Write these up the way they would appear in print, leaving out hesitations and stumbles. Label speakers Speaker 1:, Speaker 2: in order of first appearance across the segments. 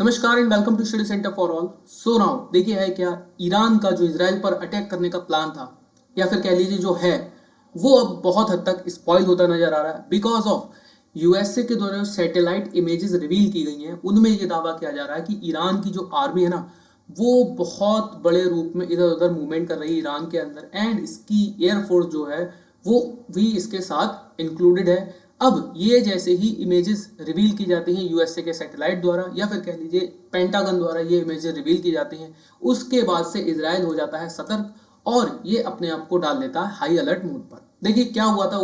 Speaker 1: नमस्कार and welcome to study centre for all. So now देखिए है क्या, ईरान का जो इसराइल पर अटैक करने का प्लान था या फिर कह लीजिए जो है वो अब बहुत हद तक स्पॉइल होता नजर आ रहा है बिकॉज ऑफ यूएसए के द्वारा सैटेलाइट इमेजेस रिवील की गई हैं। उनमें ये दावा किया जा रहा है कि ईरान की जो आर्मी है ना वो बहुत बड़े रूप में इधर उधर मूवमेंट कर रही है ईरान के अंदर, एंड इसकी एयरफोर्स जो है वो भी इसके साथ इंक्लूडेड है। अब ये जैसे ही इमेजेस रिवील की जाती हैं यूएसए के सैटेलाइट द्वारा या फिर कह लीजिए पेंटागन द्वारा ये इमेजेस रिवील की जाती हैं, उसके बाद से इजराइल हो जाता है सतर्क और ये अपने आप को डाल देता है हाई अलर्ट मोड पर। देखिए क्या हुआ था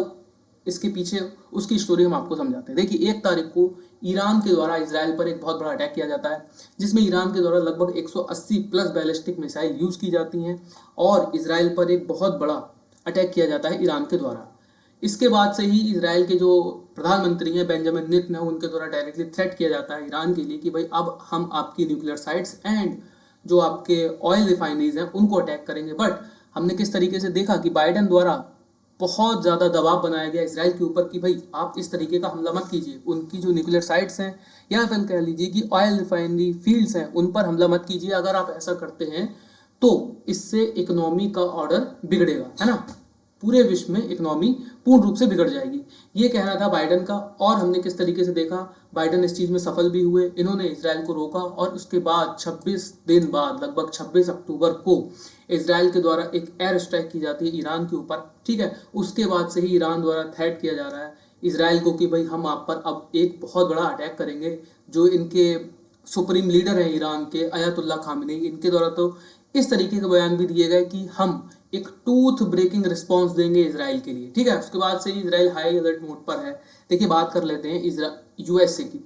Speaker 1: इसके पीछे, उसकी स्टोरी हम आपको समझाते हैं। देखिए 1 तारीख को ईरान के द्वारा इसराइल पर एक बहुत बड़ा अटैक किया जाता है जिसमें ईरान के द्वारा लगभग 180 प्लस बैलिस्टिक मिसाइल यूज की जाती हैं और इसराइल पर एक बहुत बड़ा अटैक किया जाता है ईरान के द्वारा। इसके बाद से ही इसराइल के जो प्रधानमंत्री हैं बेंजामिन नेतन्याहू, उनके द्वारा डायरेक्टली थ्रेट किया जाता है ईरान के लिए कि भाई अब हम आपकी न्यूक्लियर साइट्स एंड जो आपके ऑयल रिफाइनरीज हैं उनको अटैक करेंगे। बट हमने किस तरीके से देखा कि बाइडेन द्वारा बहुत ज़्यादा दबाव बनाया गया इसराइल के ऊपर कि भाई आप इस तरीके का हमला मत कीजिए, उनकी जो न्यूक्लियर साइट्स हैं या फिर कह लीजिए कि ऑयल रिफाइनरी फील्ड्स हैं उन पर हमला मत कीजिए। अगर आप ऐसा करते हैं तो इससे इकोनॉमी का ऑर्डर बिगड़ेगा, है ना, पूरे विश्व में इकोनॉमी पूर्ण रूप से बिगड़ जाएगी, ये कहना था बाइडेन का। और हमने किस तरीके से देखा, बाइडेन इस चीज में सफल भी हुए, इन्होंने इसराइल को रोका और उसके बाद 26 दिन बाद लगभग 26 अक्टूबर को इसराइल के द्वारा एक एयर स्ट्राइक की जाती है ईरान के ऊपर। ठीक है, उसके बाद से ही ईरान द्वारा थ्रेट किया जा रहा है इसराइल को कि भाई हम आप पर अब एक बहुत बड़ा अटैक करेंगे। जो इनके सुप्रीम लीडर है ईरान के अयातुल्ला खामेनी, इनके द्वारा तो इस तरीके के बयान भी दिए गए कि हम एक टूथ ब्रेकिंग रिस्पांस देंगे इसराइल के लिए। ठीक है, उसके बाद से इसराइल हाई अलर्ट मोड पर है। देखिए बात कर लेते हैं यूएसए की।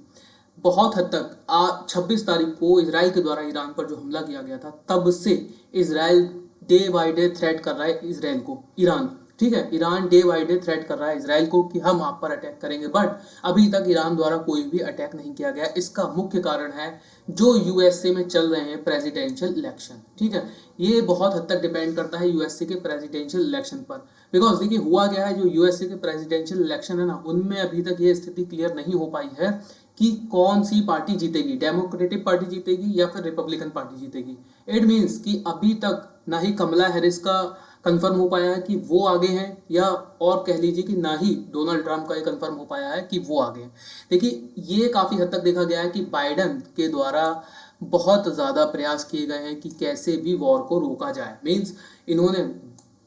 Speaker 1: बहुत हद तक 26 तारीख को इसराइल के द्वारा ईरान पर जो हमला किया गया था तब से Israel day by day threat कर रहा है इसराइल को, ईरान। ठीक है, Iran day by day threat कर रहा है इसराइल को कि हम आप पर अटैक करेंगे, बट अभी तक ईरान द्वारा कोई भी अटैक नहीं किया गया। इसका मुख्य कारण है जो यूएसए में चल रहे हैं प्रेसिडेंशियल इलेक्शन। ठीक है, ये बहुत हद तक डिपेंड करता है यूएसए के प्रेसिडेंशियल इलेक्शन पर। बिकॉज देखिए हुआ गया है, जो यूएसए के प्रेसिडेंशियल इलेक्शन है ना उनमें अभी तक ये स्थिति क्लियर नहीं हो पाई है कि कौन सी पार्टी जीतेगी, डेमोक्रेटिक पार्टी जीतेगी या फिर रिपब्लिकन पार्टी जीतेगी। इट मीन्स कि अभी तक ना ही कमला हैरिस का कंफर्म हो पाया है कि वो आगे हैं, या और कह लीजिए कि ना ही डोनाल्ड ट्रंप का ये कंफर्म हो पाया है कि वो आगे हैं। देखिए ये काफी हद तक देखा गया है कि बाइडेन के द्वारा बहुत ज्यादा प्रयास किए गए हैं कि कैसे भी वॉर को रोका जाए। मीन्स इन्होंने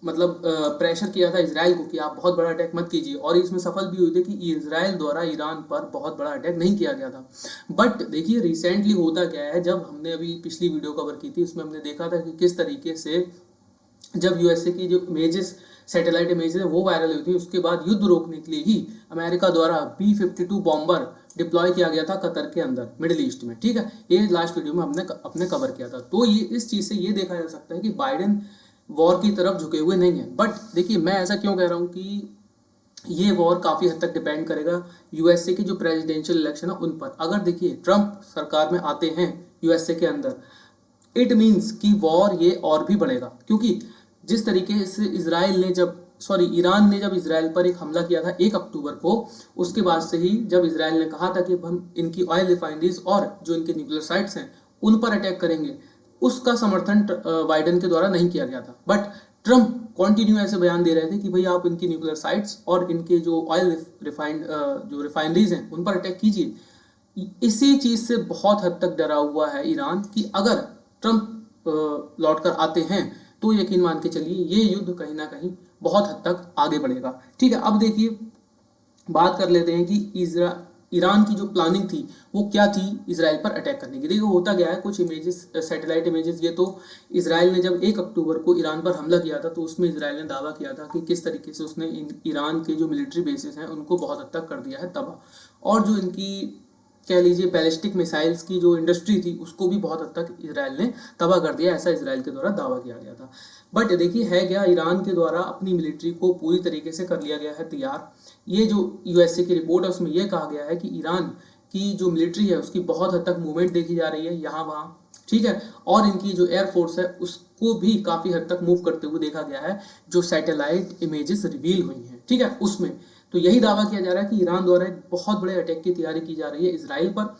Speaker 1: मतलब प्रेशर किया था इसराइल को कि आप बहुत बड़ा अटैक मत कीजिए, और इसमें सफल भी हुए थे कि इसराइल द्वारा ईरान पर बहुत बड़ा अटैक नहीं किया गया था। बट देखिए रिसेंटली होता क्या है, जब हमने अभी पिछली वीडियो कवर की थी उसमें हमने देखा था कि किस तरीके से जब यूएसए की जो इमेजेस सैटेलाइट इमेजेस है वो वायरल हुई थी, उसके बाद युद्ध रोकने के लिए ही अमेरिका द्वारा B-52 बॉम्बर डिप्लॉय किया गया था कतर के अंदर मिडिल ईस्ट में। ठीक है, ये लास्ट वीडियो में हमने अपने कवर किया था। तो ये इस चीज से ये देखा जा सकता है कि बाइडेन वॉर की तरफ झुके हुए नहीं है। बट देखिए मैं ऐसा क्यों कह रहा हूँ कि ये वॉर काफी हद तक डिपेंड करेगा यूएसए की जो प्रेसिडेंशियल इलेक्शन है उन पर। अगर देखिए ट्रंप सरकार में आते हैं यूएसए के अंदर, इट मीन्स कि वॉर ये और भी बढ़ेगा, क्योंकि जिस तरीके से ईरान ने जब इसराइल पर एक हमला किया था 1 अक्टूबर को, उसके बाद से ही जब इसराइल ने कहा था कि हम इनकी ऑयल रिफाइनरीज और जो इनके न्यूक्लियर साइट्स हैं उन पर अटैक करेंगे, उसका समर्थन बाइडेन के द्वारा नहीं किया गया था। बट ट्रंप कंटिन्यू ऐसे बयान दे रहे थे कि भाई आप इनकी न्यूक्लियर साइट्स और इनके जो ऑयल जो रिफाइनरीज हैं उन पर अटैक कीजिए। इसी चीज से बहुत हद तक डरा हुआ है ईरान कि अगर ट्रंप लौट कर आते हैं तो यकीन मान के चलिए ये युद्ध कहीं ना कहीं बहुत हद तक आगे बढ़ेगा। ठीक है, अब देखिए बात कर लेते हैं कि ईरान की जो प्लानिंग थी वो क्या थी इसराइल पर अटैक करने की। देखिए होता गया है, कुछ इमेजेस सैटेलाइट इमेजेस, ये तो इसराइल ने जब 1 अक्टूबर को ईरान पर हमला किया था तो उसमें इसराइल ने दावा किया था कि किस तरीके से उसने ईरान के जो मिलिट्री बेसिस हैं उनको बहुत हद तक कर दिया है तबाह, और जो इनकी कह लीजिए बैलिस्टिक मिसाइल्स की जो इंडस्ट्री थी उसको भी बहुत हद तक इसराइल ने तबाह कर दिया, ऐसा इसराइल के द्वारा दावा किया गया था। बट देखिए है क्या, ईरान के द्वारा अपनी मिलिट्री को पूरी तरीके से कर लिया गया है तैयार। ये जो यूएसए की रिपोर्ट है उसमें यह कहा गया है कि ईरान की जो मिलिट्री है उसकी बहुत हद तक मूवमेंट देखी जा रही है यहाँ वहाँ। ठीक है, और इनकी जो एयरफोर्स है उसको भी काफी हद तक मूव करते हुए देखा गया है जो सैटेलाइट इमेजेस रिवील हुई हैं। ठीक है, उसमें तो यही दावा किया जा रहा है कि ईरान द्वारा एक बहुत बड़े अटैक की तैयारी की जा रही है इसराइल पर।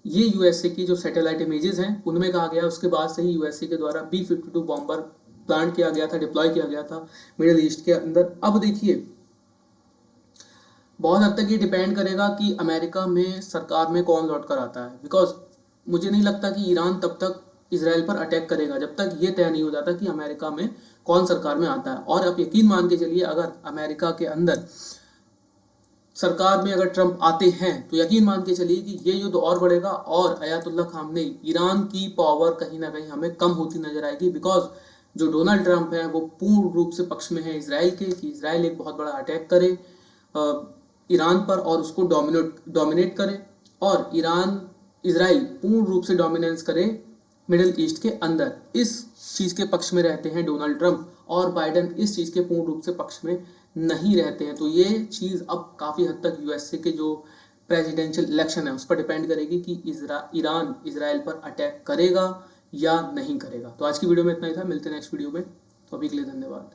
Speaker 1: ये यूएसए की जो सैटेलाइट इमेजेस हैं उनमें कहा गया, उसके बाद से ही यूएसए के द्वारा B-52 बॉम्बर प्लान किया गया था, डिप्लॉय किया गया था मिडिल ईस्ट के अंदर। अब देखिए बहुत हद तक ये डिपेंड करेगा कि अमेरिका में सरकार में कौन लौट कर आता है, बिकॉज मुझे नहीं लगता कि ईरान तब तक इसराइल पर अटैक करेगा जब तक ये तय नहीं हो जाता कि अमेरिका में कौन सरकार में आता है। और आप यकीन मान के चलिए, अगर अमेरिका के अंदर सरकार में अगर ट्रंप आते हैं तो यकीन मान के चलिए कि ये युद्ध और बढ़ेगा और अयातुल्ला खामनेई ईरान की पावर कहीं ना कहीं हमें कम होती नजर आएगी, बिकॉज जो डोनाल्ड ट्रंप है वो पूर्ण रूप से पक्ष में है इसराइल के कि इसराइल एक बहुत बड़ा अटैक करे ईरान पर और उसको डोमिनेट करे, और इसराइल पूर्ण रूप से डोमिनेंस करे मिडिल ईस्ट के अंदर। इस चीज के पक्ष में रहते हैं डोनाल्ड ट्रंप, और बाइडेन इस चीज के पूर्ण रूप से पक्ष में नहीं रहते हैं। तो ये चीज अब काफी हद तक यूएसए के जो प्रेसिडेंशियल इलेक्शन है उस पर डिपेंड करेगी कि ईरान इसराइल पर अटैक करेगा या नहीं करेगा। तो आज की वीडियो में इतना ही था, मिलते हैं नेक्स्ट वीडियो में। तो अभी के लिए धन्यवाद।